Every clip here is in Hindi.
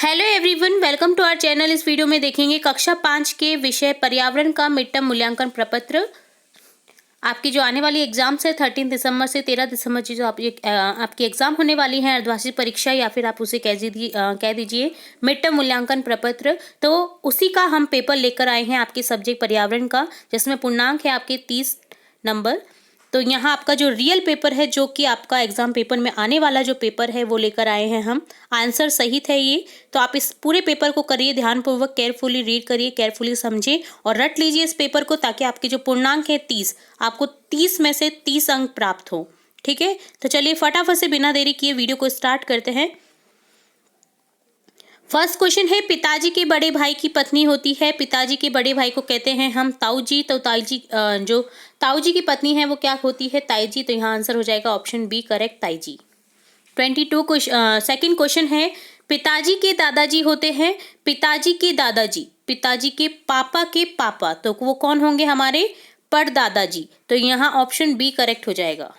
Hello everyone, welcome to our channel. इस वीडियो में देखेंगे कक्षा 5 के विषय पर्यावरण का मिड टर्म मूल्यांकन प्रपत्र। आपकी जो आने वाली एग्जाम्स है 13 दिसंबर से 13 दिसंबर की जो आपकी एग्जाम होने वाली है, अर्धवार्षिक परीक्षा या फिर आप उसे कह दीजिए मिड टर्म मूल्यांकन प्रपत्र। तो उसी का हम पेपर लेकर आए हैं आपके सब्जेक्ट पर्यावरण का, जिसमें पूर्णांक है आपके 30 नंबर। तो यहाँ आपका जो रियल पेपर है, जो कि आपका एग्जाम पेपर में आने वाला जो पेपर है, वो लेकर आए हैं हम। आंसर सहित है ये। तो आप इस पूरे पेपर को करिए ध्यानपूर्वक, केयरफुली रीड करिए, केयरफुली समझिए और रट लीजिए इस पेपर को, ताकि आपके जो पूर्णांक है 30, आपको 30 में से 30 अंक प्राप्त हो। ठीक है, तो चलिए फटाफट से बिना देरी किए वीडियो को स्टार्ट करते हैं। फर्स्ट क्वेश्चन है, पिताजी के बड़े भाई की पत्नी होती है। पिताजी के बड़े भाई को कहते हैं हम ताऊ जी। तो जो ताऊ जी की पत्नी है वो क्या होती है? ताई जी। तो यहाँ आंसर हो जाएगा ऑप्शन बी करेक्ट, ताई जी। 22 सेकंड क्वेश्चन है, पिताजी के दादाजी होते हैं। पिताजी के दादाजी, पिताजी के पापा, तो वो कौन होंगे? हमारे परदादाजी। तो यहाँ ऑप्शन बी करेक्ट हो जाएगा।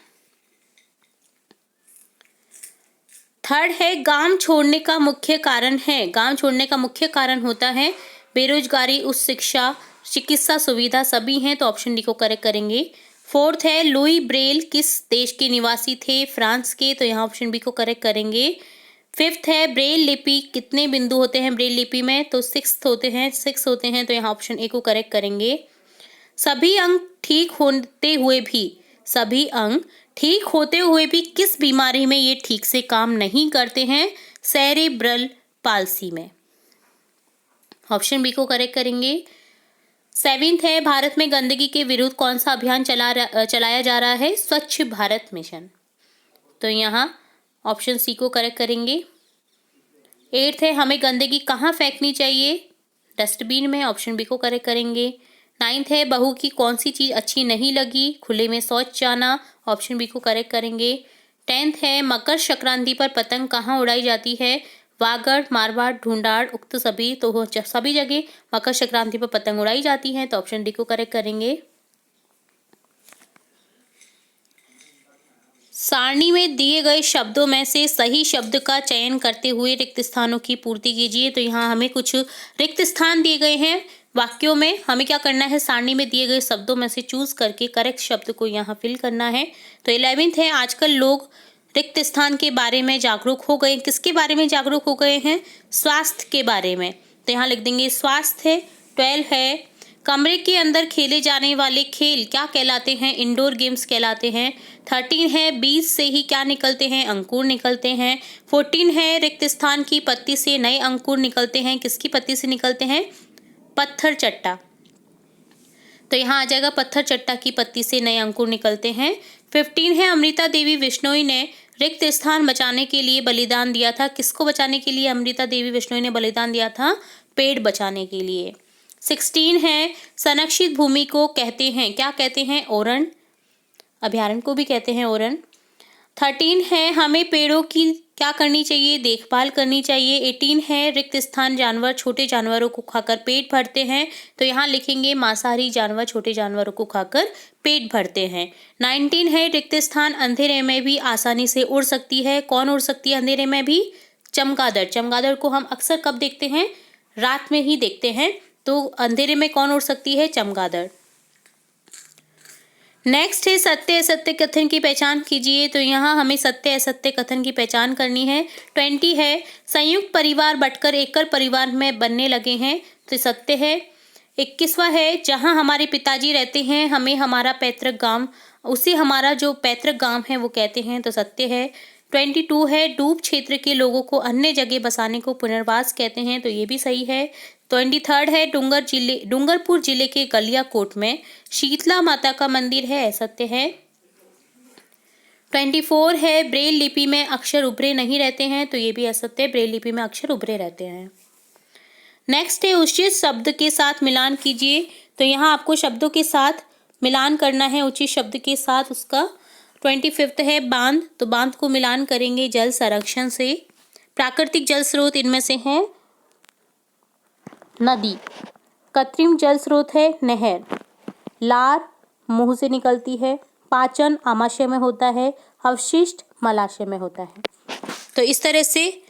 थर्ड है, गांव छोड़ने का मुख्य कारण है। गांव छोड़ने का मुख्य कारण होता है बेरोजगारी, उच्च शिक्षा, चिकित्सा सुविधा, सभी हैं। तो ऑप्शन डी को करेक्ट करेंगे। फोर्थ है, लुई ब्रेल किस देश के निवासी थे? फ्रांस के। तो यहाँ ऑप्शन बी को करेक्ट करेंगे। फिफ्थ है, ब्रेल लिपि कितने बिंदु होते हैं ब्रेल लिपि में? तो 6 होते हैं। तो यहाँ ऑप्शन ए को करेक्ट करेंगे। सभी अंग ठीक होते हुए भी किस बीमारी में ये ठीक से काम नहीं करते हैं? सेरेब्रल पाल्सी में। ऑप्शन बी को करेक्ट करेंगे। सेवेंथ है, भारत में गंदगी के विरुद्ध कौन सा अभियान चलाया जा रहा है? स्वच्छ भारत मिशन। तो यहाँ ऑप्शन सी को करेक्ट करेंगे। एट्थ है, हमें गंदगी कहाँ फेंकनी चाहिए? डस्टबिन में। ऑप्शन बी को करेक्ट करेंगे। नाइन्थ है, बहू की कौन सी चीज अच्छी नहीं लगी? खुले में शौच जाना। ऑप्शन बी को करेक्ट करेंगे। 10th है, मकर संक्रांति पर पतंग कहाँ उड़ाई जाती है? वागड़, मारवाड़, ढूंढाड़, उक्त सभी। तो सभी जगह मकर संक्रांति पर पतंग उड़ाई जाती है। तो ऑप्शन डी को करेक्ट करेंगे। सारणी में दिए गए शब्दों में से सही शब्द का चयन करते हुए रिक्त स्थानों की पूर्ति कीजिए। तो यहाँ हमें कुछ रिक्त स्थान दिए गए हैं वाक्यों में। हमें क्या करना है? सारणी में दिए गए शब्दों में से चूज करके करेक्ट शब्द को यहाँ फिल करना है। तो 11th है, आजकल लोग रिक्त स्थान के बारे में जागरूक हो गए। किसके बारे में जागरूक हो गए हैं? स्वास्थ्य के बारे में। तो यहाँ लिख देंगे स्वास्थ्य। 12 है, कमरे के अंदर खेले जाने वाले खेल क्या कहलाते हैं? इंडोर गेम्स कहलाते हैं। 13 है, बीज से ही क्या निकलते हैं? अंकुर निकलते हैं। 14 है, रिक्त स्थान की पत्ती से नए अंकुर निकलते हैं। किसकी पत्ती से निकलते हैं? पत्थर चट्टा। तो यहाँ आ जाएगा पत्थर चट्टा की पत्ती से नए अंकुर निकलते हैं। 15 है, अमृता देवी बिश्नोई ने रिक्त स्थान बचाने के लिए बलिदान दिया था। किसको बचाने के लिए अमृता देवी बिश्नोई ने बलिदान दिया था? पेड़ बचाने के लिए। 16 है, संरक्षित भूमि को कहते हैं, क्या कहते हैं? ओरण। अभयारण्य को भी कहते हैं ओरण। 13 है, हमें पेड़ों की क्या करनी चाहिए? देखभाल करनी चाहिए। 18 है, रिक्त स्थान जानवर छोटे जानवरों को खाकर पेट भरते हैं। तो यहाँ लिखेंगे मांसाहारी जानवर छोटे जानवरों को खाकर पेट भरते हैं। 19 है, रिक्त स्थान अंधेरे में भी आसानी से उड़ सकती है। कौन उड़ सकती है अंधेरे में भी? चमगादड़। चमगादड़ को हम अक्सर कब देखते हैं? रात में ही देखते हैं। तो अंधेरे में कौन उड़ सकती है? चमगादड़। नेक्स्ट है, सत्य असत्य कथन की पहचान कीजिए। तो यहाँ हमें सत्य असत्य कथन की पहचान करनी है। 20 है, संयुक्त परिवार बंटकर एकल परिवार में बनने लगे हैं। तो सत्य है। 21वां है, जहाँ हमारे पिताजी रहते हैं हमें हमारा पैतृक गांव, उसे हमारा जो पैतृक गांव है वो कहते हैं। तो सत्य है। 22 है, डूब क्षेत्र के लोगों को अन्य जगह बसाने को पुनर्वास कहते हैं। तो ये भी सही है। 23 है, डूंगरपुर जिले के गलियाकोट में शीतला माता का मंदिर है। सत्य है। 24 है, ब्रेल लिपि में अक्षर उभरे नहीं रहते हैं। तो ये भी असत्य है, ब्रेल लिपि में अक्षर उभरे रहते हैं। नेक्स्ट है, उचित शब्द के साथ मिलान कीजिए। तो यहाँ आपको शब्दों के साथ मिलान करना है, उचित शब्द के साथ उसका। 25 है, बांध। तो बांध को मिलान करेंगे जल संरक्षण से। प्राकृतिक जल स्रोत इनमें से है नदी। कृत्रिम जल स्रोत है नहर। लार मुंह से निकलती है। पाचन आमाशय में होता है। अवशिष्ट मलाशय में होता है। तो इस तरह से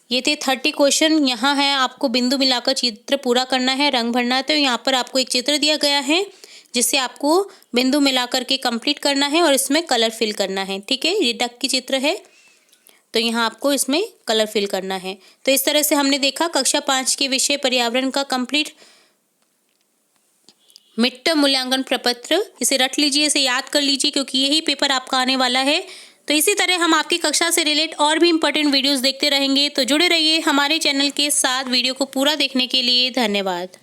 ये थे 30 क्वेश्चन। यहाँ है आपको बिंदु मिलाकर चित्र पूरा करना है, रंग भरना है। तो यहाँ पर आपको एक चित्र दिया गया है जिससे आपको बिंदु मिलाकर के कंप्लीट करना है और इसमें कलर फिल करना है। ठीक है, ये डक की चित्र है तो यहाँ आपको इसमें कलर फिल करना है। तो इस तरह से हमने देखा कक्षा 5 के विषय पर्यावरण का कंप्लीट मिड टर्म मूल्यांकन प्रपत्र। इसे रट लीजिए, इसे याद कर लीजिए क्योंकि यही पेपर आपका आने वाला है। तो इसी तरह हम आपकी कक्षा से रिलेट और भी इम्पोर्टेंट वीडियोस देखते रहेंगे। तो जुड़े रहिए हमारे चैनल के साथ। वीडियो को पूरा देखने के लिए धन्यवाद।